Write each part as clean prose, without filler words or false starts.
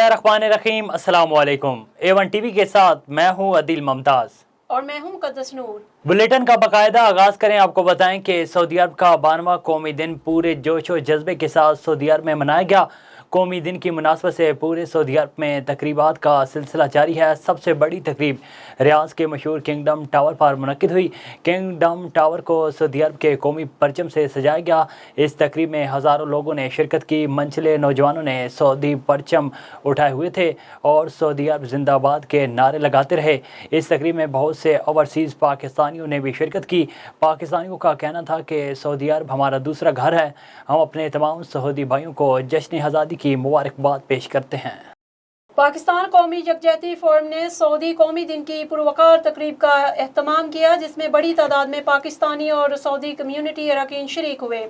बिस्मिल्लाहिर्रहमानिर्रहीम। अस्सलाम वालेकुम। A1 टीवी के साथ मैं हूं अदिल मुमताज और मैं हूं मुकद्दस नूर। बुलेटिन का बाकायदा आगाज करें। आपको बताएं कि सऊदी अरब का 92वां कौमी दिन पूरे जोश और जज्बे के साथ सऊदी अरब में मनाया गया। कौमी दिन की मुनासबत से पूरे सऊदी अरब में तकरीबात का सिलसिला जारी है। सबसे बड़ी तकरीब रियाज के मशहूर किंगडम टावर पर मुनक्किद हुई। किंगडम टावर को सऊदी अरब के कौमी परचम से सजाया गया। इस तकरीब में हज़ारों लोगों ने शिरकत की। मंचले नौजवानों ने सऊदी परचम उठाए हुए थे और सऊदी अरब जिंदाबाद के नारे लगाते रहे। इस तकरीब में बहुत से ओवरसीज़ पाकिस्तानियों ने भी शिरकत की। पाकिस्तानियों का कहना था कि सऊदी अरब हमारा दूसरा घर है। हम अपने तमाम सऊदी भाइयों को जश्न आज़ादी की मुबारकबाद पेश करते हैं। पाकिस्तान कौमी यकजहती फोरम ने सऊदी कौमी दिन की पुरवकार तकरीब का एहतमाम किया, जिसमें बड़ी तादाद में पाकिस्तानी और सऊदी कम्यूनिटी अरकान शरीक हुए।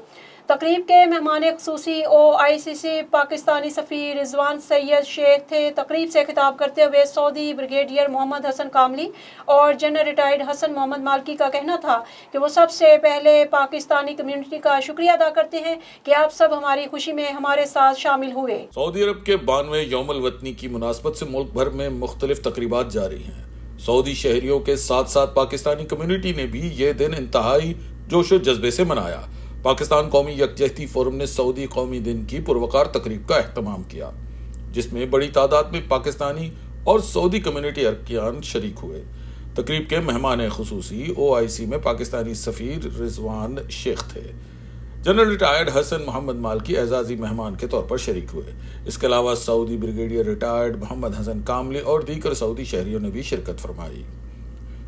तकरीब के मेहमान ख़ुसूसी OICC पाकिस्तानी सफ़ीर रिजवान सैयद शेख थे। तकरीब से खिताब करते हुए Saudi brigadier Mohammad Hasan Kamli और जनरल रिटायर्ड हसन मोहम्मद मालकी का कहना था कि वो सबसे पहले पाकिस्तानी कम्यूनिटी का शुक्रिया अदा करते हैं कि आप सब हमारी खुशी में हमारे साथ शामिल हुए। सऊदी अरब के 92वें यौमुल वतनी की मुनासबत से मुल्क भर में मुख्तलिफ तकरीबात जारी हैं। सऊदी शहरियों के साथ साथ पाकिस्तानी कम्यूनिटी ने भी ये दिन इंतहाई जोश व जज्बे से मनाया। पाकिस्तान कौमी यकजहती फोरम ने सऊदी कौमी दिन की पुरवकार तकरीब का एहतमाम किया, जिसमें बड़ी तादाद में पाकिस्तानी और सऊदी कम्यूनिटी अरकान शरीक हुए। तकरीब के मेहमान ख़ुसूसी OIC में पाकिस्तानी सफ़ीर रिजवान शेख थे। जनरल रिटायर्ड हसन मोहम्मद मालकी एजाजी मेहमान के तौर पर शरीक हुए। इसके अलावा Saudi brigadier retired Mohammed Hasan Kamli और दीगर सऊदी शहरियों ने भी शिरकत फरमाई।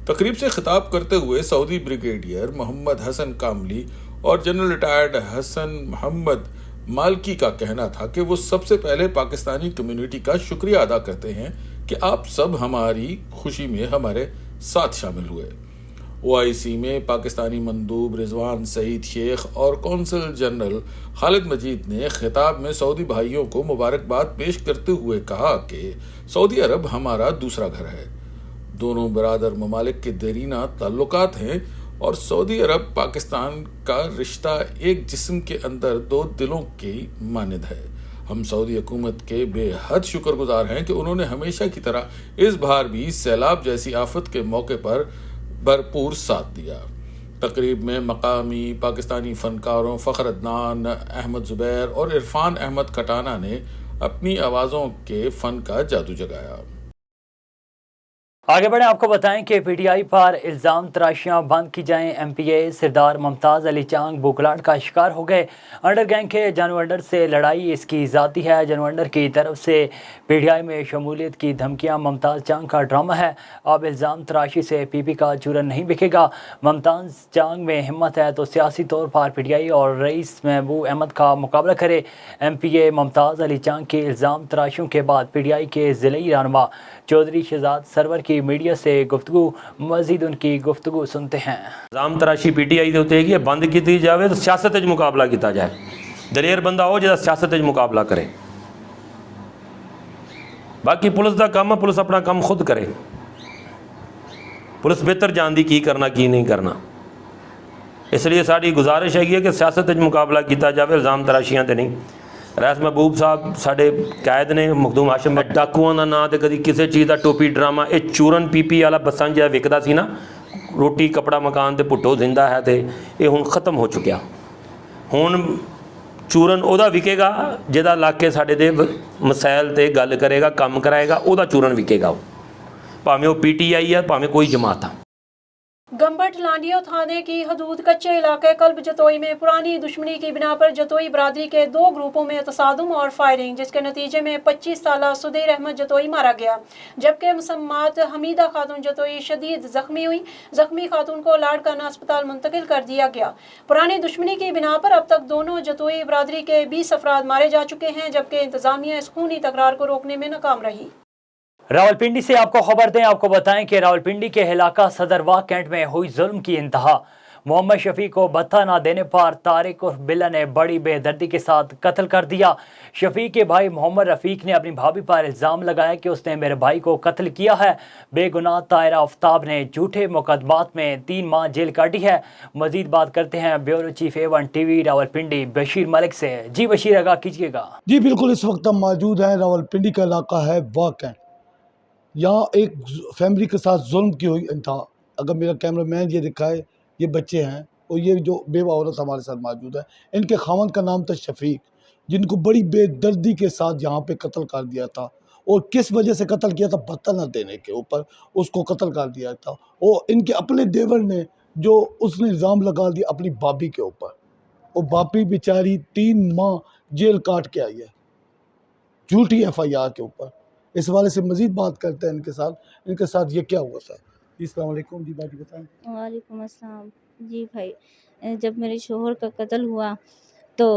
तकरीब से खिताब करते हुए Saudi brigadier Mohammad Hasan Kamli और जनरल रिटायर्ड हसन मोहम्मद मालकी का कहना था कि वो सबसे पहले पाकिस्तानी कम्युनिटी का शुक्रिया अदा करते हैं कि आप सब हमारी खुशी में हमारे साथ शामिल हुए। OIC में पाकिस्तानी मंदूब रिजवान सईद शेख और कौंसल जनरल खालिद मजीद ने खिताब में सऊदी भाइयों को मुबारकबाद पेश करते हुए कहा कि सऊदी अरब हमारा दूसरा घर है। दोनों बरादर ममालिक के देरीना ताल्लुकात हैं और सऊदी अरब पाकिस्तान का रिश्ता एक जिस्म के अंदर दो दिलों की मानिंद है। हम सऊदी हुकूमत के बेहद शुक्रगुजार हैं कि उन्होंने हमेशा की तरह इस बार भी सैलाब जैसी आफत के मौके पर भरपूर साथ दिया। तकरीब में मकामी पाकिस्तानी फनकारों फ़ख्र अदनान अहमद ज़ुबैर और इरफान अहमद खटाना ने अपनी आवाज़ों के फ़न का जादू जगाया। आगे बढ़े, आपको बताएं कि PTI पर इल्ज़ाम तराशियाँ बंद की जाएं। MPA सरदार मुमताज़ अली चांग बुकलाट का शिकार हो गए। अंडर गैंग के जानवंडर से लड़ाई इसकी ज़ाती है। जानवंडर की तरफ से PTI में शमूलियत की धमकियाँ मुमताज़ चांग का ड्रामा है। अब इल्ज़ाम तराशी से PP का चूरन नहीं बिकेगा। मुमताज़ चांग में हिम्मत है तो सियासी तौर पर PTI और रईस महबूब अहमद का मुकाबला करे। MPA मुमताज़ अली चांग की इल्ज़ाम तराशियों के बाद PTI के ज़िलई रहनुमा चौधरी शहजाद सरवर की मीडिया से गुफ्तगू, मज़ीद उनकी गुफ्तगू सुनते हैं। इल्ज़ाम तराशी PTI ਦੇ ਉੱਤੇ ਹੈਗੀ ਹੈ, ਬੰਦ ਕੀਤੀ ਜਾਵੇ ਤਾਂ ਸਿਆਸਤ ਵਿੱਚ ਮੁਕਾਬਲਾ ਕੀਤਾ ਜਾਏ। ਦਲੇਰ ਬੰਦਾ ਉਹ ਜਿਹੜਾ ਸਿਆਸਤ ਵਿੱਚ ਮੁਕਾਬਲਾ ਕਰੇ। ਬਾਕੀ ਪੁਲਿਸ ਦਾ ਕੰਮ, ਪੁਲਿਸ ਆਪਣਾ ਕੰਮ ਖੁਦ ਕਰੇ। ਪੁਲਿਸ ਬਿਹਤਰ ਜਾਣਦੀ ਕੀ ਕਰਨਾ ਕੀ ਨਹੀਂ ਕਰਨਾ। ਇਸ ਲਈ ਸਾਡੀ ਗੁਜ਼ਾਰਿਸ਼ ਹੈਗੀ ਹੈ ਕਿ ਸਿਆਸਤ ਵਿੱਚ ਮੁਕਾਬਲਾ ਕੀਤਾ ਜਾਵੇ, ਇਲਜ਼ਾਮ ਤਰਾਸ਼ੀਆਂ ਤੇ ਨਹੀਂ। रईस महबूब साहब साढ़े कैद ने मखदूम हाशिम डाकुआं का नां तो कभी किसी चीज़ का टोपी ड्रामा, ये चूरन PP वाला बसा जो विकता सी ना, रोटी कपड़ा मकान तो भुट्टो जिंदा है, तो ये हुण खत्म हो चुकिया। हुण चूरन उहदा विकेगा जिहदा इलाके साडे दे मसैल ते गल करेगा, काम कराएगा, उहदा चूरन विकेगा। भावें वो PTI है, भावें कोई जमात है। गंबट लांडियो थाने की हदूद कच्चे इलाके कल्ब जतोई में पुरानी दुश्मनी की बिना पर जतोई बरादरी के दो ग्रुपों में तसादुम और फायरिंग, जिसके नतीजे में 25 साला सुधीर अहमद जतोई मारा गया, जबकि मुसम्मात हमीदा खातून जतोई शदीद जख्मी हुई। जख्मी खातून को लाड़काना अस्पताल मुंतकिल कर दिया गया। पुरानी दुश्मनी की बिना पर अब तक दोनों जतोई बरादरी के 20 अफराद मारे जा चुके हैं, जबकि इंतजामिया इस खूनी तकरार को रोकने में नाकाम रही। रावलपिंडी से आपको खबर दें, आपको बताएं कि रावलपिंडी के इलाका सदरवाह कैंट में हुई जुल्म की इंतहा। मोहम्मद शफीक को भत्ता न देने पर तारिक और बिल्ला ने बड़ी बेदर्दी के साथ कत्ल कर दिया। शफीक के भाई मोहम्मद रफीक ने अपनी भाभी पर इल्ज़ाम लगाया कि उसने मेरे भाई को कत्ल किया है। बेगुनाह ताहिरा आफ्ताब ने झूठे मुकदमात में 3 माह जेल काटी है। मजीद बात करते हैं bureau chief A1 TV Rawalpindi Bashir Malik से। जी बशीर, आगाह कीजिएगा। जी बिल्कुल, इस वक्त हम मौजूद हैं, रावलपिंडी का इलाका है वाक़। यहाँ एक फैमिली के साथ जुल्म की हुई इंतहा। अगर मेरा कैमरामैन ये दिखाए, ये बच्चे हैं और ये जो बेवा औरत हमारे साथ मौजूद है, इनके खावंद का नाम था शफीक, जिनको बड़ी बेदर्दी के साथ यहाँ पे कत्ल कर दिया था। और किस वजह से कत्ल किया था? भत्ता न देने के ऊपर उसको कत्ल कर दिया था। और इनके अपने देवर ने जो उसने इल्ज़ाम लगा दिया अपनी भाभी के ऊपर, और भाभी बेचारी 3 माह जेल काट के आई है झूठी FIR के ऊपर। इस वाले से मज़ीद बात करते हैं इनके साथ ये क्या हुआ था। जी अस्सलाम वालेकुम। जी बाजी बताएं। वालेकुम अस्सलाम। जी भाई, जब मेरे शोहर का कत्ल हुआ तो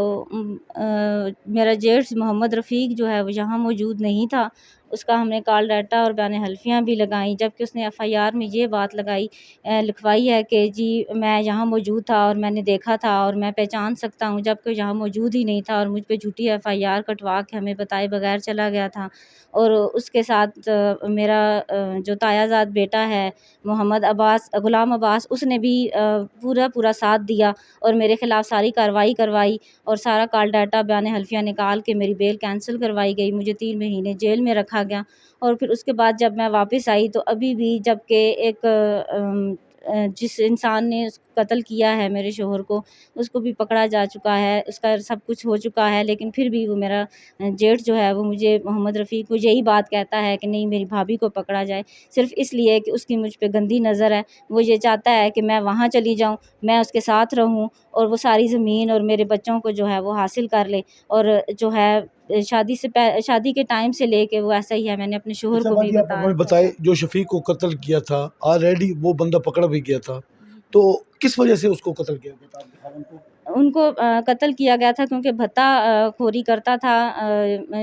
मेरा जेठ मोहम्मद रफ़ीक जो है वो यहाँ मौजूद नहीं था। उसका हमने कॉल डाटा और बयान हल्फियाँ भी लगाई, जबकि उसने FIR में ये बात लिखवाई है कि जी मैं यहाँ मौजूद था और मैंने देखा था और मैं पहचान सकता हूँ, जबकि यहाँ मौजूद ही नहीं था और मुझ पे झूठी FIR कटवा के हमें बताए बगैर चला गया था। और उसके साथ मेरा जो तायाजाद बेटा है मोहम्मद गुलाम अब्बास, उसने भी पूरा साथ दिया और मेरे ख़िलाफ़ सारी कार्रवाई करवाई और सारा कॉल डाटा बयान हल्फिया निकाल के मेरी बेल कैंसिल करवाई गई। मुझे 3 महीने जेल में रखा गया। और फिर उसके बाद जब मैं वापस आई तो अभी भी, जबकि जिस इंसान ने कत्ल किया है मेरे शोहर को, उसको भी पकड़ा जा चुका है, उसका सब कुछ हो चुका है, लेकिन फिर भी वो मेरा जेठ जो है वो मुझे मोहम्मद रफ़ीक को यही बात कहता है कि नहीं, मेरी भाभी को पकड़ा जाए, सिर्फ़ इसलिए कि उसकी मुझ पे गंदी नज़र है। वो ये चाहता है कि मैं वहाँ चली जाऊँ, मैं उसके साथ रहूँ और वो सारी ज़मीन और मेरे बच्चों को जो है वो हासिल कर ले। और जो है शादी के टाइम से लेके वो ऐसा ही है। मैंने अपने शोहर को भी आप हमें बताए, जो शफीक को कत्ल किया था ऑलरेडी वो बंदा पकड़ा भी गया था, तो किस वजह से उसको कत्ल किया गया था? आपके खावंद को उनको कत्ल किया गया था क्योंकि भत्ता खोरी करता था।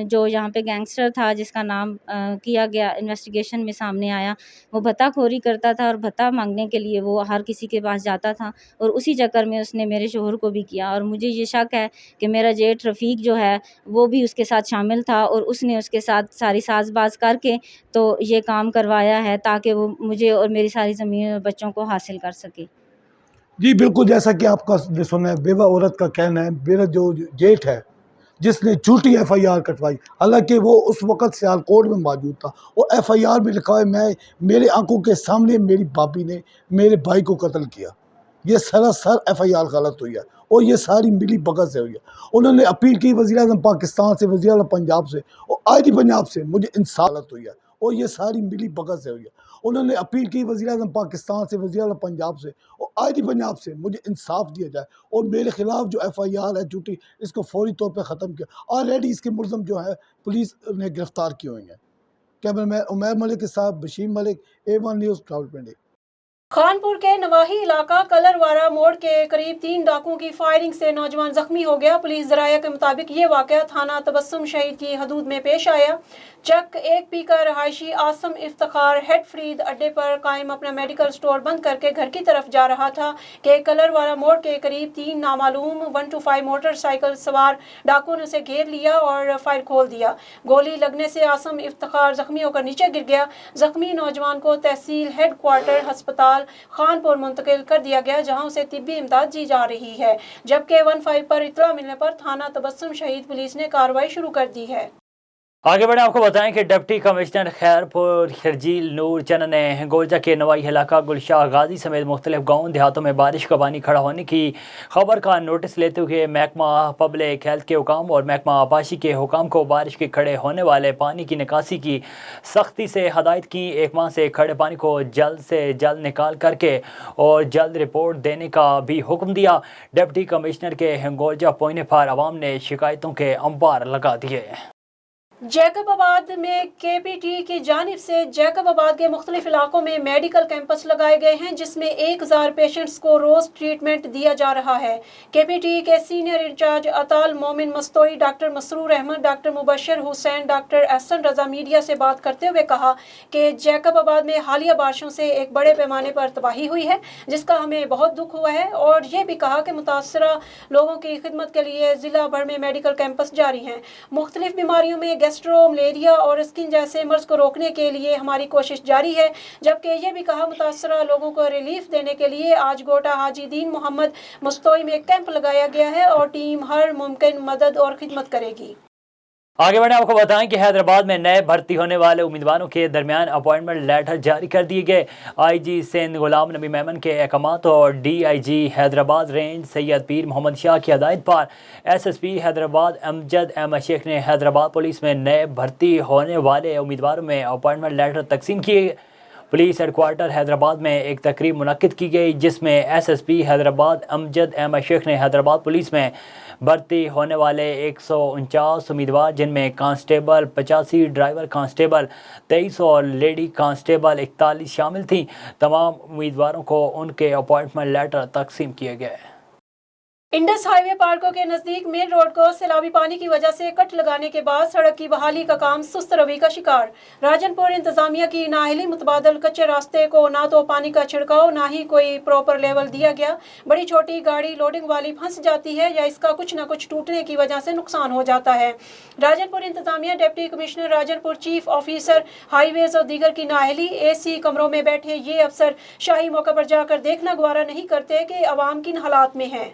जो यहाँ पे गैंगस्टर था जिसका नाम किया गया, इन्वेस्टिगेशन में सामने आया, वो भत्ता खोरी करता था और भत्ता मांगने के लिए वो हर किसी के पास जाता था और उसी चक्कर में उसने मेरे शोहर को भी किया। और मुझे ये शक है कि मेरा जेठ रफ़ीक जो है वो भी उसके साथ शामिल था और उसने उसके साथ सारी साज़बाज़ करके तो ये काम करवाया है ताकि वो मुझे और मेरी सारी ज़मीन और बच्चों को हासिल कर सके। जी बिल्कुल, जैसा कि आपका सुना है, बेवा औरत का कहना है, मेरा जो जेठ है जिसने झूठी FIR कटवाई, हालांकि वो उस वक़्त सियालकोट में मौजूद था और FIR में लिखा है मेरे आंखों के सामने मेरी भाभी ने मेरे भाई को कत्ल किया। ये सरासर FIR गलत हुई है और ये सारी मिली भगत से हुई है। उन्होंने अपील की वज़ीर-ए-आज़म पाकिस्तान से, वज़ीर-ए-आज़म पंजाब से और आईजी पंजाब से, मुझे इंसाफ गलत हुई है और ये सारी मिली भगत से हुई है। उन्होंने अपील की वज़ीर-ए-आज़म पाकिस्तान से, वज़ीर-ए-आज़म पंजाब से और आईजी पंजाब से, मुझे इंसाफ दिया जाए और मेरे ख़िलाफ़ जो FIR है झूठी, इसको फौरी तौर पर ख़त्म किया। ऑलरेडी इसके मुलज़म जो है पुलिस ने गिरफ़्तार किए हुए हैं। कैमरामैन उमैर मलिक के साथ बशीर मलिक, A1 न्यूज़ रावलपिंडी। खानपुर के नवाही इलाका कलरवारा मोड़ के करीब 3 डाकुओं की फायरिंग से नौजवान जख्मी हो गया। पुलिस ज़राया के मुताबिक ये वाक़या थाना तबस्सुम शहीद की हदूद में पेश आया। चक 1 का रहायशी आसम इफ्तिखार हेड फ्रीद अड्डे पर कायम अपना मेडिकल स्टोर बंद करके घर की तरफ जा रहा था कि कलरवारा मोड़ के करीब 3 नामालूम 125 मोटरसाइकिल सवार डाकुओं ने उसे घेर लिया और फायर खोल दिया। गोली लगने से आसम इफ्तिखार जख्मी होकर नीचे गिर गया। जख्मी नौजवान को तहसील हेड क्वार्टर अस्पताल खानपुर मुंतकिल कर दिया गया, जहां उसे तिब्बी इमदाद दी जा रही है। जबकि 15 पर इत्तला मिलने पर थाना तबस्सुम शहीद पुलिस ने कार्रवाई शुरू कर दी है। आगे बढ़े, आपको बताएं कि डिप्टी कमिश्नर खैरपुर खिरजील नूर चंद ने हिंगोलजा के नवाई इलाका गुलशाह गाजी समेत मुख्तलिफ गाँव देहातों में बारिश का पानी खड़ा होने की खबर का नोटिस लेते हुए महकमा पब्लिक हेल्थ के हुकाम और महकमा आबाशी के हुकाम को बारिश के खड़े होने वाले पानी की निकासी की सख्ती से हदायत की। 1 माह से खड़े पानी को जल्द से जल्द निकाल करके और जल्द रिपोर्ट देने का भी हुक्म दिया। डिप्टी कमिश्नर के हिंगोलजा पहुंचने पर आवाम ने शिकायतों के अंबार लगा दिए। जैकबाबाद में KPT की जानिब से जैकबाबाद के मुख्तलिफ इलाकों में मेडिकल कैंपस लगाए गए हैं जिसमें 1000 पेशेंट्स को रोज़ ट्रीटमेंट दिया जा रहा है। KPT के senior incharge Atal Momin Mastoi, doctor Masroor Ahmed, doctor Mubashar Hussain, doctor Ehsan Raza media से बात करते हुए कहा कि जैकबाबाद में हालिया बारिशों से एक बड़े पैमाने पर तबाही हुई है जिसका हमें बहुत दुख हुआ है, और ये भी कहा कि मुतासरा लोगों की खिदमत के लिए ज़िला भर में मेडिकल कैंपस जारी हैं। मुख्तलिफ बीमारियों में गैस्ट्रो, मलेरिया और स्किन जैसे मर्ज को रोकने के लिए हमारी कोशिश जारी है। जबकि ये भी कहा मुतासरा लोगों को रिलीफ देने के लिए आज गोटा हाजी दीन मोहम्मद मुस्तोई में कैंप लगाया गया है और टीम हर मुमकिन मदद और खिदमत करेगी। आगे बढ़े आपको बताएं कि हैदराबाद में नए भर्ती होने वाले उम्मीदवारों के दरमियान अपॉइंटमेंट लेटर जारी कर दिए गए। IG सिंध गुलाम नबी मेमन के अहकामात और DIG हैदराबाद रेंज सैयद पीर मोहम्मद शाह की हदायत पर SSP हैदराबाद अमजद अहमद शेख ने हैदराबाद पुलिस में नए भर्ती होने वाले उम्मीदवारों में अपॉइंटमेंट लेटर तकसीम किए। पुलिस हेडक्वार्टर हैदराबाद में एक तकरीब मुनक्किद की गई जिसमें SSP हैदराबाद अमजद अहमद शेख ने हैदराबाद पुलिस में भर्ती होने वाले 149 उम्मीदवार जिनमें कांस्टेबल 85, ड्राइवर कांस्टेबल 23 और लेडी कांस्टेबल 41 शामिल थीं, तमाम उम्मीदवारों को उनके अपॉइंटमेंट लेटर तकसीम किए गए। इंडस हाईवे पार्कों के नजदीक मेन रोड को सैलाबी पानी की वजह से कट लगाने के बाद सड़क की बहाली का काम सुस्त रवि का शिकार। राजनपुर इंतजामिया की नाअहली मुतबादल कच्चे रास्ते को ना तो पानी का छिड़काव ना ही कोई प्रॉपर लेवल दिया गया। बड़ी छोटी गाड़ी लोडिंग वाली फंस जाती है या इसका कुछ न कुछ टूटने की वजह से नुकसान हो जाता है। राजनपुर इंतजामिया deputy commissioner Rajanpur, chief officer highways और दीगर की नाअहली AC कमरों में बैठे ये अफसर शाही मौके पर जाकर देखना गवारा नहीं करते कि अवाम किन हालात में है।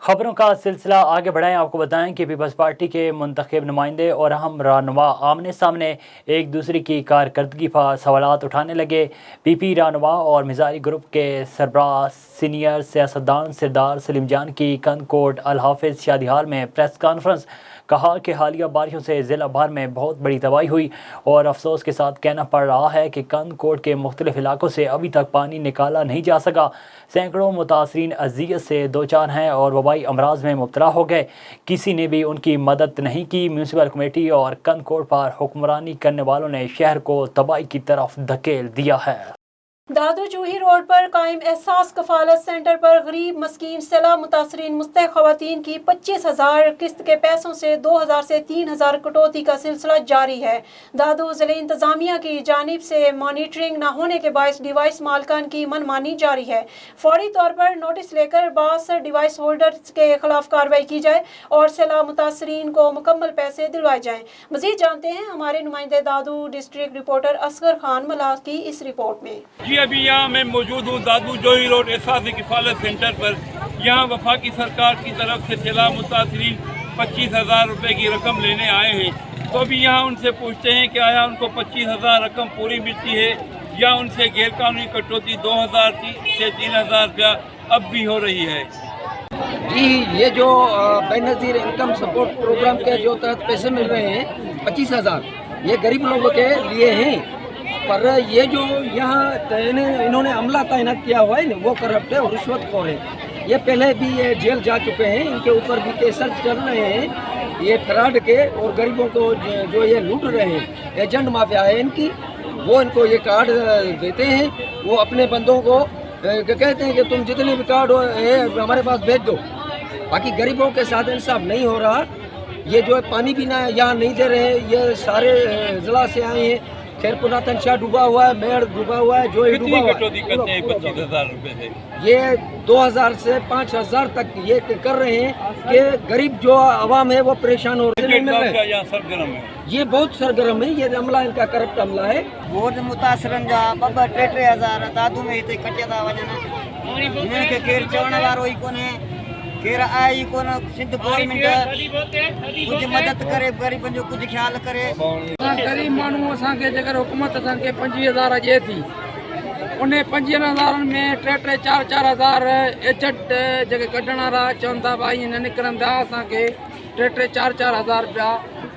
खबरों का सिलसिला आगे बढ़ाएं। आपको बताएं कि पीपल्स पार्टी के मुंतखब नुमाइंदे और अहम रहनुमा आमने सामने एक दूसरे की कारकर्दगी पर सवालात उठाने लगे। PP रहनुमा और मिजारी ग्रुप के सरबराह सीनियर सियासतदान सरदार सलीम जान की कंदकोट अल हाफिज शादीहाल में प्रेस कॉन्फ्रेंस। कहा कि हालिया बारिशों से ज़िला भर में बहुत बड़ी तबाही हुई और अफसोस के साथ कहना पड़ रहा है कि कंदकोट के मुख्तलिफ इलाकों से अभी तक पानी निकाला नहीं जा सका। सैकड़ों मुतासरीन अजियत से दो चार हैं और वबाई अमराज में मुब्तला हो गए। किसी ने भी उनकी मदद नहीं की। म्यूनसिपल कमेटी और कंदकोट पर हुक्मरानी करने वालों ने शहर को तबाही की तरफ धकेल दिया है। दादू चूही रोड पर कायम एहसास कफालत सेंटर पर गरीब मस्कीन सैलाब मुतासरीन मुस्तहक खवातीन की 25,000 किस्त के पैसों से 2,000 से 3,000 कटौती का सिलसिला जारी है। दादू ज़िले इंतजामिया की जानिब से मॉनिटरिंग न होने के बायस डिवाइस मालकान की मनमानी जारी है। फौरी तौर पर नोटिस लेकर 62 डिवाइस होल्डर्स के खिलाफ कार्रवाई की जाए और सैलाब मुतासरीन को मुकम्मल पैसे दिलवाए जाएँ। मज़ीद जानते हैं हमारे नुमाइंदे दादू डिस्ट्रिक्ट रिपोर्टर असगर खान मलाह की इस रिपोर्ट में। अभी यहाँ मैं मौजूद हूँ दादू जोही रोड एहसास किफालत सेंटर पर। यहाँ वफाकी सरकार की तरफ से सैलाब मुतासरीन 25,000 रुपये की रकम लेने आए हैं। तो अभी यहाँ उनसे पूछते हैं कि आया उनको 25,000 रकम पूरी मिलती है या उनसे गैरकानूनी कटौती 2,000 से 3,000 रुपया अब भी हो रही है। जी, ये जो बेनज़ीर इनकम सपोर्ट प्रोग्राम के जो तहत पैसे मिल रहे हैं 25,000, ये गरीब लोगों के लिए हैं। पर ये जो यहाँ इन्होंने अमला तैनात किया हुआ है वो करप्ट है और रिश्वतखोर है। ये पहले भी ये जेल जा चुके हैं, इनके ऊपर भी केसेस चल रहे हैं ये फ्रॉड के, और गरीबों को जो ये लूट रहे हैं एजेंट माफिया है इनकी, वो इनको ये कार्ड देते हैं। वो अपने बंदों को कहते हैं कि तुम जितने भी कार्ड है हमारे पास भेज दो। बाकी गरीबों के साथ इंसाफ नहीं हो रहा। ये जो पानी भी ना यहाँ नहीं दे रहे, ये सारे ज़िला से आए हैं। खैरपुरा तनशाह डूबा हुआ है, मेड़ डूबा हुआ है, जो डूबा हुआ है। कटौती करते हैं 25,000 रुपये से? ये 2,000 से 5,000 तक ये कर रहे हैं कि गरीब जो आवाम है वो परेशान हो रहे हैं। यहाँ सरगर्म है, ये बहुत सरगर्म है। ये अमला इनका करप्ट अमला है। बहुत मुतासरन जा 2-3 दादू में हिते कटे था वजन इन्हें के केर चवण वारो ही कोने, केर आई कोन। सिंध गवर्नमेंट कुछ मदद करे, गरीब जो कुछ ख्याल करे। गरीब मानू असांखे जेकर हुकूमत असांखे 25,000 ॾिए थी, उन 25,000 में 3-4 एजेंट जेके कढण वारा चवनि था भाई न निकिरनि था, असांखे 3-4 हज़ार रुपया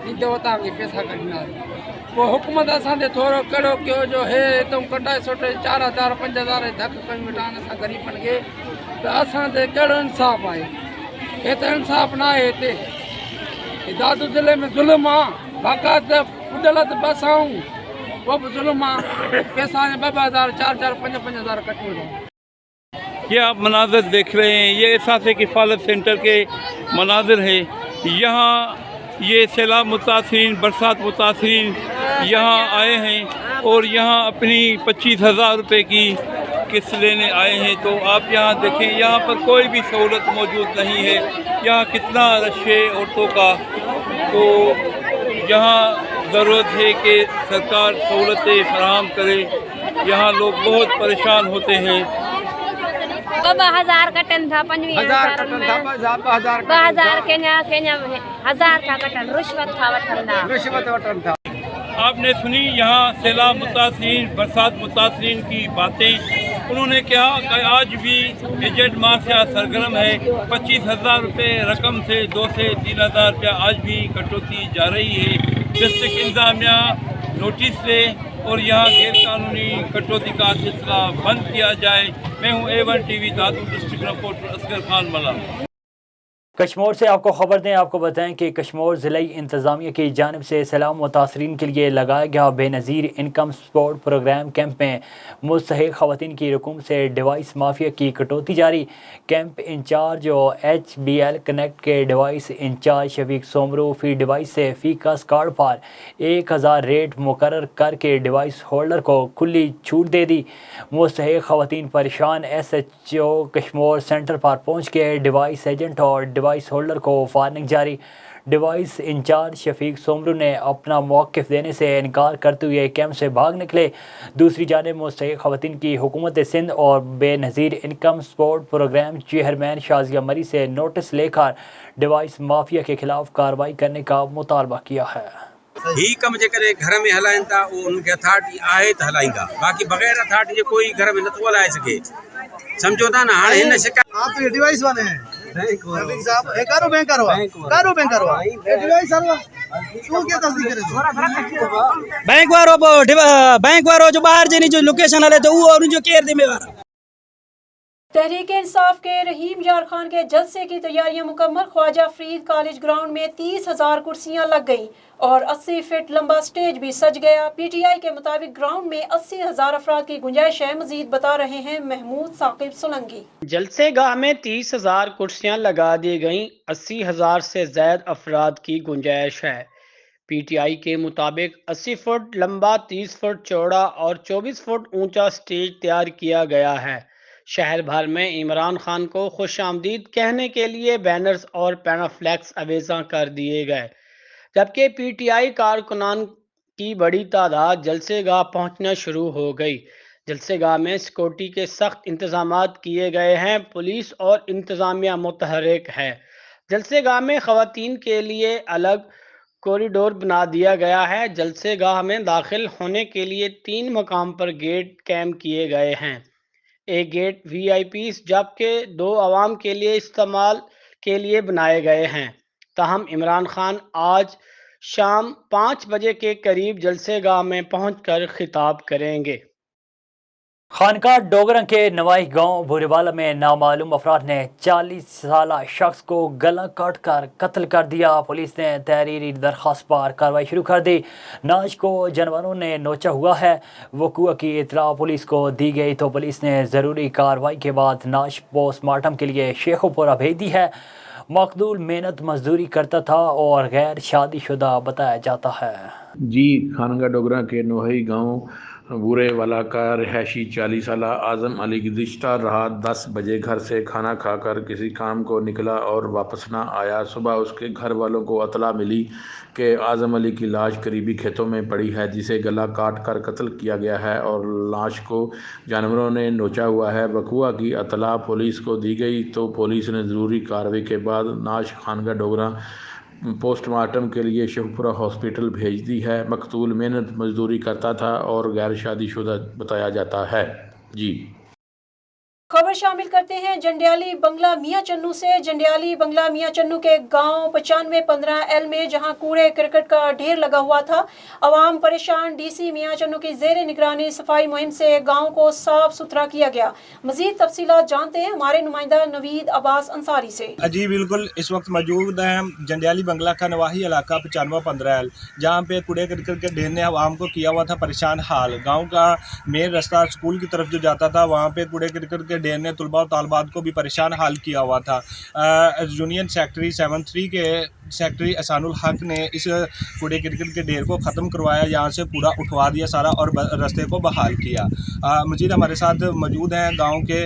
ॾींदो तव्हांखे पैसा कढंदासीं। पोइ हुकूमत असांखे थोरो कहिड़ो कयो जो हे तुम कढाए सुठे 4,000-5,000 धक कयूं वेठा आहिनि असां ग़रीबनि खे। त असांजे कहिड़ो इंसाफ़ आहे? हे त इंसाफ़ न आहे। हिते दादू ज़िले में ज़ुल्म आहे। बाक़ात उडल बस आऊं वो भी जुल्म आहे पैसा 2,000 4,000 5,000 कटियो थो। ये आप मनाज़र देख रहे हैं, ये एहसास किफ़ालत सेंटर के मनाज़र हैं। यहाँ ये सैलाब मुतासरीन, बरसात मुतासरीन यहाँ आए हैं और यहाँ अपनी 25,000 रुपये की किस्त लेने आए हैं। तो आप यहाँ देखें, यहाँ पर कोई भी सहूलत मौजूद नहीं है। यहाँ कितना रश है औरतों का। तो यहाँ ज़रूरत है कि सरकार सहूलतें फराहम करे। यहाँ लोग बहुत परेशान होते हैं। 2,000 कटन था, 25,000 कटन था, 2,000 केन्या 1,000 था कटन, रिश्वत वठन था। आपने सुनी यहाँ सैलाब मुतासरीन, बरसात मुतासरीन की बातें। उन्होंने कहा कि आज भी एजेंट माफिया सरगर्म है। 25,000 रुपये रकम से 2 से 3,000 रुपया आज भी कटौती जा रही है। डिस्ट्रिक्ट इंतजामिया नोटिस ले और यहाँ गैर कानूनी कटौती का सिलसिला बंद किया जाए। मैं हूँ A1 TV दादू डिस्ट्रिक्ट रिपोर्टर असगर खान मला। कश्मीर से आपको खबर दें, आपको बताएं कि कश्मीर ज़िला इंतज़ामिया की जानिब से सैलाब मुतासरीन के लिए लगाया गया Benazir income support programme camp में मुस्तहिक़ ख़वातीन की रकूम से डिवाइस माफिया की कटौती जारी। कैंप इंचार्ज और HBL कनेक्ट के डिवाइस इंचार्ज शफीक सोमरू फ़ी डिवाइस से फ़ी कस कार्ड पर 1,000 रेट मुकर्रर करके डिवाइस होल्डर को खुली छूट दे दी। मुस्तहिक़ ख़वातीन परेशान SHO कश्मीर सेंटर पर पहुँच के डिवाइस एजेंट और डिवाइस होल्डर को वार्निंग जारी। डिवाइस इंचार्ज शफीक सोमरू ने अपना मौक़िफ़ देने से इनकार करते हुए कैंप से भाग निकले। दूसरी जानिब मुस्तहिक़ ख़वातीन की हुकूमत सिंध और Benazir income support programme chairman Shazia Marri से नोटिस लेकर डिवाइस माफिया के खिलाफ कार्रवाई करने का मुतालबा किया है। ही कम जे करे घर में हलाइन था वो उनके अथॉरिटी आहे त हलाइंदा, बाकी बगैर अथॉरिटी जे कोई घर में नथो हलाए सके। समझो था ना। हाणे हिन शिकायत आप तो ये डिवाइस वाले हैं रफीक साहब, कारो बैंक करवा डिवाइस वाला तू क्या तस्दीक करे बैंक वारो जो बाहर जे जो लोकेशन हले तो वो और जो केयर जिम्मेवार। तहरीक इंसाफ के रहीम यार खान के जलसे की तैयारियां मुकम्मल। ख्वाजा फरीद कॉलेज ग्राउंड में 30,000 कुर्सियां लग गईं और 80 फीट लंबा स्टेज भी सज गया। PTI के मुताबिक ग्राउंड में 80,000 अफराद की गुंजाइश है। मजीद बता रहे हैं महमूद साकिब सोलंकी। जलसे गाह में 30,000 कुर्सियां लगा दी गईं। 80,000 से ज़ायद अफराद की गुंजाइश है। PTI के मुताबिक 80 फुट लंबा, 30 फुट चौड़ा और 24 फुट ऊंचा स्टेज तैयार किया गया है। शहर भर में इमरान खान को खुशामदीद कहने के लिए बैनर्स और पैनाफ्लेक्स अवेज़ा कर दिए गए, जबकि PTI कारकुनान की बड़ी तादाद जलसेगाह पहुंचना शुरू हो गई। जलसेगाह में सिक्योरिटी के सख्त इंतजामात किए गए हैं। पुलिस और इंतज़ामिया मुतहरिक है। जलसेगाह में ख़वातीन के लिए अलग कॉरिडोर बना दिया गया है। जलसेगाह में दाखिल होने के लिए 3 मकाम पर गेट कैम किए गए हैं। एक गेट VIPs जबकि 2 आवाम के लिए इस्तेमाल के लिए बनाए गए हैं। ताहम इमरान खान आज शाम 5 बजे के करीब जलसेगाह में पहुंचकर खिताब करेंगे। खानका डोगरन के नवाई गांव भूरीवाला में नामालूम अफराद ने 40 साला शख्स को गला काट कर कत्ल कर दिया। पुलिस ने तहरीरी दरख्वास्त पर कार्रवाई शुरू कर दी। नाश को जानवरों ने नोचा हुआ है। वक़ुआ की इतला पुलिस को दी गई तो पुलिस ने ज़रूरी कार्रवाई के बाद नाश पोस्टमार्टम के लिए शेखोपुरा भेज दी है। मकदूल मेहनत मजदूरी करता था और गैर शादीशुदा बताया जाता है। जी खानका डोगरा के नोहई गांव बूरे वाला का रिहायशी 40 साला आज़म अली गुज़िश्ता रात 10 बजे घर से खाना खाकर किसी काम को निकला और वापस ना आया। सुबह उसके घर वालों को अतला मिली कि आज़म अली की लाश करीबी खेतों में पड़ी है, जिसे गला काट कर कत्ल किया गया है और लाश को जानवरों ने नोचा हुआ है। वक़ुआ की अतला पुलिस को दी गई तो पुलिस ने ज़रूरी कार्रवाई के बाद नाश खानका डोगरा पोस्टमार्टम के लिए शेखपुरा हॉस्पिटल भेज दी है। मकतूल मेहनत मजदूरी करता था और गैर शादीशुदा बताया जाता है। जी। खबर शामिल करते हैं जंडियाली बंगला मियाँ चन्नू से। जंडियाली बंगला मियाँ चन्नू के गांव 9515L में जहां कूड़े करकट का ढेर लगा हुआ था, आवाम परेशान। डीसी मियाँ चन्नू की जेर निगरानी सफाई मुहिम से गांव को साफ सुथरा किया गया। मजीद तफसीलात जानते हैं हमारे नुमाइंदा नवीद अब्बास अंसारी से। जी बिल्कुल, इस वक्त मौजूद हैं जंडियाली बंगला का नवाही इलाका 9515L, जहाँ पे कूड़े करकट के ढेर ने आवाम को किया हुआ था परेशान हाल। गाँव का मेन रास्ता स्कूल की तरफ जो जाता था, वहाँ पे कूड़े करकट के ढेर ने तलबा और तालबात को भी परेशान हाल किया हुआ था। यूनियन सेक्रेटरी 73 के सेक्रेटरी एहसानुल हक ने इस कूड़े करकट के ढेर को ख़त्म करवाया, यहाँ से पूरा उठवा दिया सारा और रास्ते को बहाल किया। मजीद हमारे साथ मौजूद हैं गांव के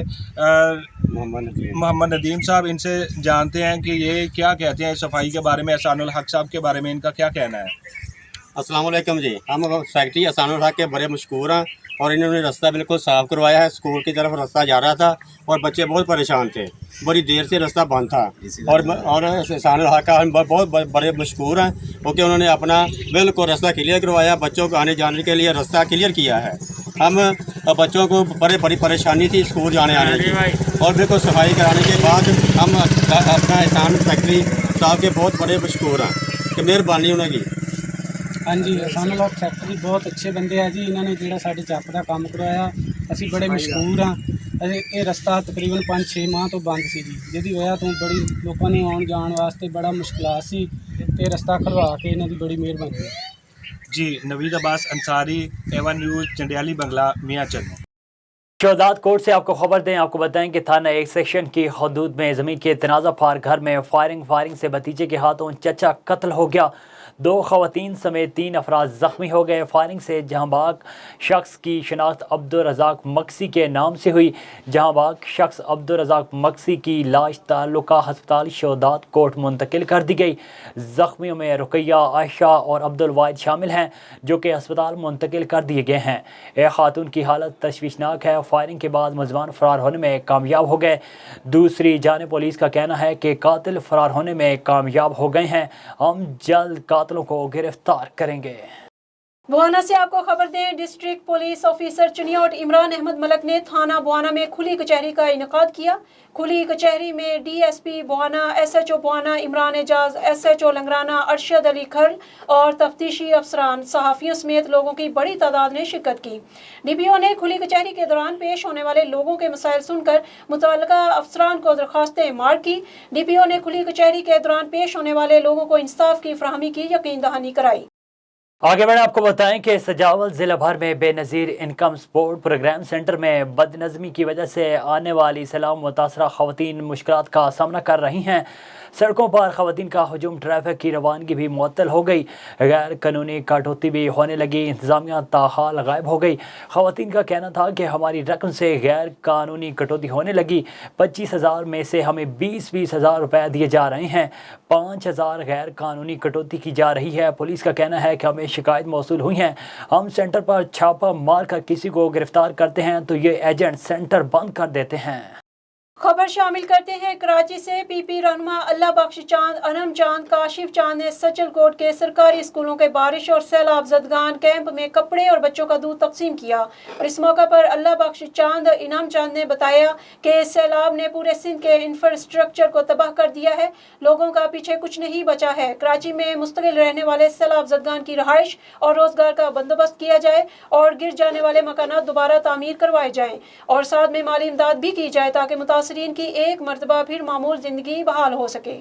मोहम्मद नदीम साहब, इनसे जानते हैं कि ये क्या कहते हैं सफाई के बारे में, एहसानुल हक साहब के बारे में इनका क्या कहना है। अस्सलाम वालेकुम जी, हम सेक्रेटरी एहसानुल हक के बड़े मशकूर हैं और इन्होंने रास्ता बिल्कुल साफ़ करवाया है। स्कूल की तरफ रास्ता जा रहा था और बच्चे बहुत परेशान थे, बड़ी देर से रास्ता बंद था और एहसानुल हक का हम बहुत बड़े मशकूर हैं क्योंकि उन्होंने अपना बिल्कुल रास्ता क्लियर करवाया, बच्चों को आने जाने के लिए रास्ता क्लियर किया है। हम बच्चों को बड़ी परेशानी थी स्कूल जाने आने की, और बिल्कुल सफाई कराने के बाद हम अपना एहसान सेक्रेटरी साहब के बहुत बड़े मशकूर हैं कि मेहरबानी उन्होंने की। हाँ जी, एहसानुल हक सैकटरी बहुत अच्छे बंदे हैं जी, इन्होंने जो साढ़े चप का काम करवाया, असी बड़े मशहूर हाँ। ये रस्ता तकरीबन 5-6 माह तो बंद सी जी, जिहदी वजह तो बड़ी लोगों ने आने जाने वास्ते बड़ा मुश्किलात सी, ते रस्ता खुलवा के इन्हों की बड़ी मेहरबानी जी। नवीद अब्बास अंसारी, एवन न्यूज़, जंडियाली बंगला मियाँ चन्नू। शहजाद कोर्ट से आपको खबर दें, आपको बताएं कि थाना 1 सेक्शन की हदूद में ज़मीन के तनाज़ा पार घर में फायरिंग से भतीजे के हाथों चचा कत्ल हो गया। 2 ख़वातीन समेत 3 अफराद ज़ख्मी हो गए। फायरिंग से जहांबाग शख्स की शनाख्त अब्दुल रज़ाक मक्सी के नाम से हुई। जहांबाग शख्स अब्दुल रज़ाक मक्सी की लाश ताल्लुका हस्पताल शहजाद कोर्ट मुंतकिल कर दी गई। ज़ख्मियों में रुकैया, आयशा और अब्दुल वाहिद शामिल हैं, जो कि अस्पताल मुंतकिल कर दिए गए हैं। एक खातून की हालत तशवीशनाक है। फायरिंग के बाद मुलज़मान फ़रार होने में कामयाब हो गए। दूसरी जानिब पुलिस का कहना है कि कातिल फ़रार होने में कामयाब हो गए हैं। हम जल्द कातिलों को गिरफ्तार करेंगे। बुआना से आपको खबर दें, district police officer Chiniot Imran Ahmed Malik ने थाना बुआना में खुली कचहरी का इनेकाद किया। खुली कचहरी में DSP Bhaona, SHO Bhaona Imran Ejaz, SHO लंगराना Arshad Ali खर और तफ्तीशी अफसरान, सहाफ़ियों समेत लोगों की बड़ी तादाद ने शिरकत की। डीपीओ ने खुली कचहरी के दौरान पेश होने वाले लोगों के मसाइल सुनकर मुतल्लिका अफसरान को दरख्वास्तें मार्क की। डीपीओ ने खुली कचहरी के दौरान पेश होने वाले लोगों को इंसाफ की फराहमी की यकीन दहानी कराई। आगे बढ़े आपको बताएं कि सजावल ज़िला भर में Benazir income support programme centre में बदनज़मी की वजह से आने वाली सैलाब मुतासरा ख़वातीन मुश्किलात का सामना कर रही हैं। सड़कों पर ख़वातीन का हजूम, ट्रैफिक की रवानगी भी मुअत्तल हो गई। गैर कानूनी कटौती भी होने लगी। इंतज़ामिया ताहाल गायब हो गई। ख़वातीन का कहना था कि हमारी रकम से गैर कानूनी कटौती होने लगी। 25,000 में से हमें 20-20 हज़ार रुपये दिए जा रहे हैं। 5,000 गैर कानूनी कटौती की जा रही है। पुलिस का कहना है कि हमें शिकायत मौसूल हुई हैं। हम सेंटर पर छापा मार कर किसी को गिरफ्तार करते हैं तो ये एजेंट सेंटर बंद कर देते हैं। खबर शामिल करते हैं कराची से। पीपी रहनुमा अल्लाह बख्श चांद, अनम चांद, काशिफ चांद ने सचल कोट के सरकारी स्कूलों के बारिश और सैलाब ज़दगान कैंप में कपड़े और बच्चों का दूध तकसीम किया। और इस मौका पर अल्लाह बख्श चांद, इनाम चांद ने बताया कि सैलाब ने पूरे सिंध के इंफ्रास्ट्रक्चर को तबाह कर दिया है। लोगों का पीछे कुछ नहीं बचा है। कराची में मुस्तकिल रहने वाले सैलाब ज़दगान की रहाइश और रोज़गार का बंदोबस्त किया जाए और गिर जाने वाले मकानात दोबारा तामीर करवाए जाएँ और साथ में माली इमदाद भी की जाए ताकि मुतासरीन की एक मरतबा फिर मामूल जिंदगी बहाल हो सके।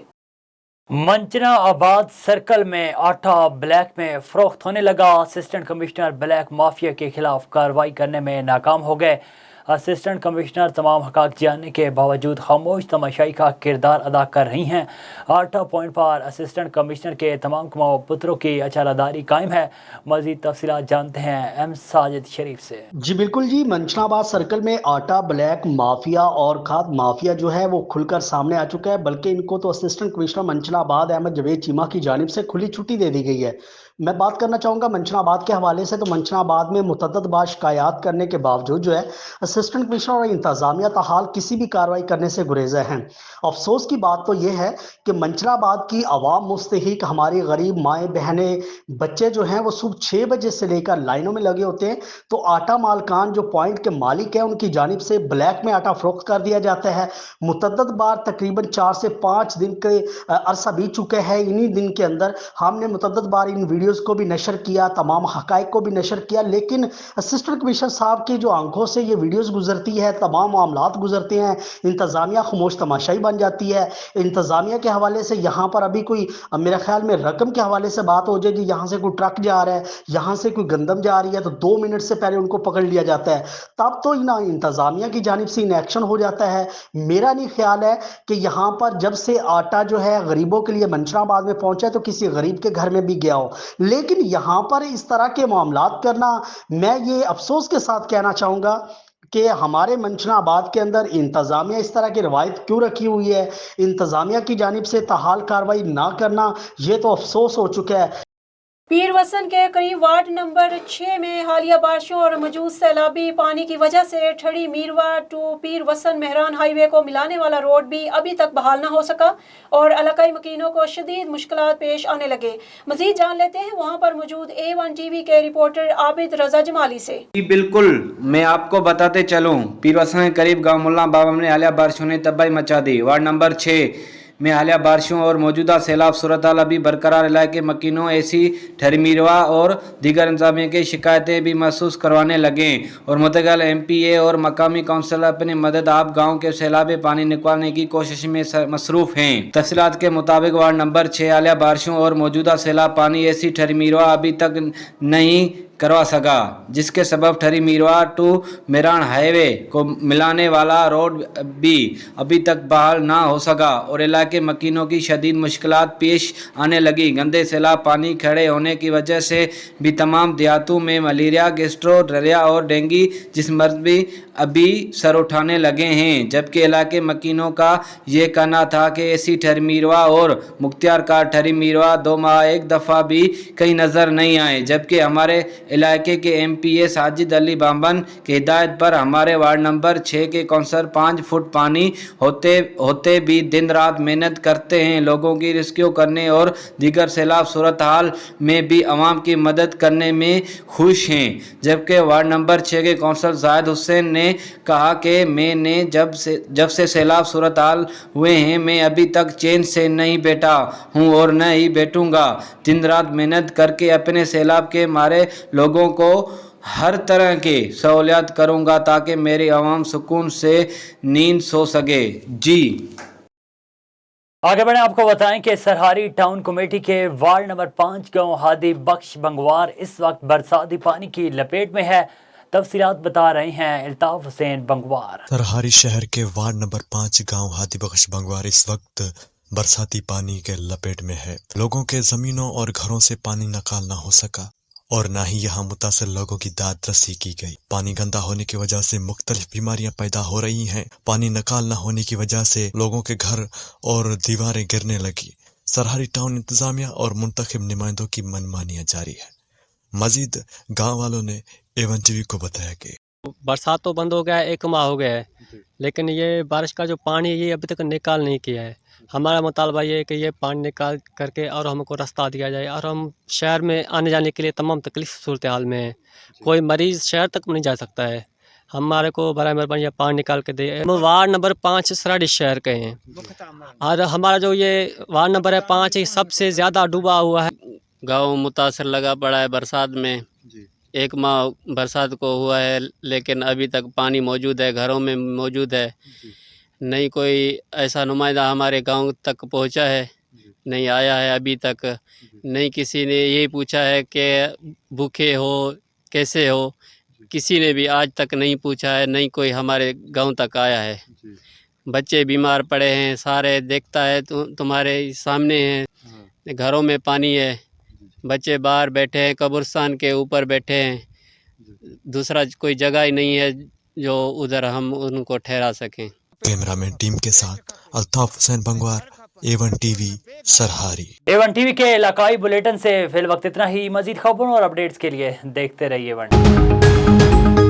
मंचना आबाद सर्कल में आटा ब्लैक में फरोख्त होने लगा। असिस्टेंट कमिश्नर ब्लैक माफिया के खिलाफ कार्रवाई करने में नाकाम हो गए। असिस्टेंट कमिश्नर तमाम हक़ाक़ जानने के बावजूद खामोश तमाशाई का किरदार अदा कर रही हैं। आटा पॉइंट पर असिस्टेंट कमिश्नर के तमाम कमाओ पुत्रों की अचारादारी कायम है। मज़ीद तफसीलात जानते हैं एम साजिद शरीफ से। जी बिल्कुल जी, मंचनाबाद सर्कल में आटा ब्लैक माफिया और खाद माफिया जो है वो खुलकर सामने आ चुका है, बल्कि इनको तो असिस्टेंट कमिश्नर मंचनाबाद अहमद जवेद चीमा की जानिब से खुली छुट्टी दे दी गई है। मैं बात करना चाहूँगा मंचनाबाद के हवाले से। तो मंचनाबाद में मुतअद्दिद बार शिकायत करने के बावजूद जो है असिस्टेंट कमिश्नर और इंतज़ामिया ताहाल किसी भी कार्रवाई करने से गुरेज़ा हैं। अफसोस की बात तो ये है कि मंचनाबाद की आवाम मुस्तहिक, हमारी गरीब माएँ बहनें, बच्चे जो हैं वो सुबह 6 बजे से लेकर लाइनों में लगे होते हैं। तो आटा मालकान जो पॉइंट के मालिक हैं उनकी जानिब से ब्लैक में आटा फ़रोख्त कर दिया जाता है। मुतअद्दिद बार तकरीबन 4 से 5 दिन के अरसा बीत चुके हैं। इन्हीं दिन के अंदर हमने मुतअद्दिद बार इन वीडियोज़ को भी नशर किया, तमाम हकायक को भी नशर किया, लेकिन असिस्टेंट कमिश्नर साहब की जो आंखों से ये वीडियोज़ गुजरती है, तमाम मामलात गुजरते हैं, इंतज़ामिया खामोश तमाशाई बन जाती है। इंतज़ामिया के हवाले से यहाँ पर अभी कोई मेरे ख्याल में रकम के हवाले से बात हो जाएगी, यहाँ से कोई ट्रक जा रहा है, यहाँ से कोई गंदम जा रही है तो 2 मिनट से पहले उनको पकड़ लिया जाता है, तब तो इंतज़ामिया की जानिब से इनएक्शन हो जाता है। मेरा नहीं ख्याल है कि यहाँ पर जब से आटा जो है गरीबों के लिए मंचनाबाद में पहुंचा है तो किसी गरीब के घर में भी गया हो, लेकिन यहाँ पर इस तरह के मामलात करना, मैं ये अफसोस के साथ कहना चाहूँगा कि हमारे मंचनाबाद के अंदर इंतज़ामिया इस तरह की रवायत क्यों रखी हुई है। इंतज़ामिया की जानिब से ताहाल कार्रवाई ना करना, ये तो अफसोस हो चुका है। पीर वसन के करीब वार्ड नंबर 6 में हालिया बारिशों और मौजूद सैलाबी पानी की वजह से ठड़ी मीरवा टू पीर वसन मेहरान हाईवे को मिलाने वाला रोड भी अभी तक बहाल न हो सका और इलाकाई मकीनों को शदीद मुश्किलात पेश आने लगे। मजीद जान लेते हैं वहाँ पर मौजूद A1 TV के रिपोर्टर आबिद रजा जमाली से। जी बिल्कुल, मैं आपको बताते चलूँ, पीर वसन के करीब गाँव मुल्ला बाबा में हालिया बारिशों ने तबाही मचा दी। वार्ड नंबर 6 में हालिया बारिशों और मौजूदा सैलाब सूरत हाल अभी बरकरार। इलाके मकीनों ऐसी ठरमीरवा और दीगर इंतजामिया की शिकायतें भी महसूस करवाने लगे और मुतगल MPA और मकामी काउंसिल अपनी मदद आप गाँव के सैलाब पानी निकालने की कोशिश में मसरूफ हैं। तफसीलात के मुताबिक वार्ड नंबर 6 हालिया बारिशों और मौजूदा सैलाब पानी ऐसी ठरमीरवा अभी तक नहीं करवा सका, जिसके सबब ठरी मीरवा टू मेहरान हाईवे को मिलाने वाला रोड भी अभी तक बहाल ना हो सका और इलाके मकीनों की शदीद मुश्किलात पेश आने लगी। गंदे सैलाब पानी खड़े होने की वजह से भी तमाम देहातों में मलेरिया, गैस्ट्रो, डायरिया और डेंगू जिस मर्ज भी अभी सर उठाने लगे हैं, जबकि इलाके मकीनों का ये कहना था कि ऐसी ठरमीरवा और मुख्तियार का ठरमीरवा 2 माह एक दफ़ा भी कहीं नज़र नहीं आए। जबकि हमारे इलाके के MPA साजिद अली बामन की हिदायत पर हमारे वार्ड नंबर 6 के काउंसलर 5 फुट पानी होते भी दिन रात मेहनत करते हैं। लोगों की रेस्क्यू करने और दीगर सैलाब सूरत हाल में भी आवाम की मदद करने में खुश हैं। जबकि वार्ड नंबर 6 के काउंसलर जाहिद हुसैन ने कहा कि मैंने जब से सैलाब सूरत हाल हुए हैं मैं अभी तक चैन से नहीं बैठा हूँ और न ही बैठूँगा। दिन रात मेहनत करके अपने सैलाब के मारे लोगों को हर तरह की सहूलियत करूँगा ताकि मेरी आवाम सुकून से नींद सो सके। जी आगे बढ़े, आपको बताएं कि सरहारी टाउन कमेटी के वार्ड नंबर 5 गांव हादी बख्श बंगवार इस वक्त बरसाती पानी की लपेट में है। तफसीलात बता रहे हैं अल्ताफ हुसैन बंगवार। सरहारी शहर के वार्ड नंबर 5 गांव हादी बख्श बंगवार इस वक्त बरसाती पानी के लपेट में है। लोगों के जमीनों और घरों से पानी निकालना हो सका और ना ही यहाँ मुतासर लोगों की दाद रसी की गई। पानी गंदा होने की वजह से मुख्तलिफ बीमारियां पैदा हो रही हैं। पानी निकाल न होने की वजह से लोगों के घर और दीवारें गिरने लगी। सरहारी टाउन इंतजामिया और मुंतखब नुमाइंदों की मनमानियां जारी है। मजीद गाँव वालों ने A1 TV को बताया कि बरसात तो बंद हो गया है, 1 माह हो गया है, लेकिन ये बारिश का जो पानी है ये अभी तक निकाल नहीं किया है। हमारा मुतालबा ये है कि ये पानी निकाल करके और हमको रास्ता दिया जाए और हम शहर में आने जाने के लिए तमाम तकलीफ सूरत हाल में है। कोई मरीज़ शहर तक नहीं जा सकता है। हमारे को बराए मेहरबानी ये पानी निकाल के दे। हम वार्ड नंबर 5 सरहारी शहर के हैं और हमारा जो ये वार्ड नंबर है 5 सबसे ज़्यादा डूबा हुआ है। गाँव मुतासर लगा पड़ा है बरसात में। 1 माह बरसात को हुआ है लेकिन अभी तक पानी मौजूद है, घरों में मौजूद है। नहीं कोई ऐसा नुमाइंदा हमारे गांव तक पहुंचा है, नहीं आया है अभी तक। नहीं किसी ने यही पूछा है कि भूखे हो कैसे हो, किसी ने भी आज तक नहीं पूछा है। नहीं कोई हमारे गांव तक आया है। बच्चे बीमार पड़े हैं, सारे देखता है तुम्हारे सामने हैं। घरों में पानी है, बच्चे बाहर बैठे हैं, कब्रिस्तान के ऊपर बैठे हैं। दूसरा कोई जगह ही नहीं है जो उधर हम उनको ठहरा सकें। कैमरामैन टीम के साथ Altaf Hussain Bangwar, A1 TV Sarhari. A1 TV के इलाकाई बुलेटिन से फिल वक्त इतना ही। मजीद खबरों और अपडेट्स के लिए देखते रहिए A1।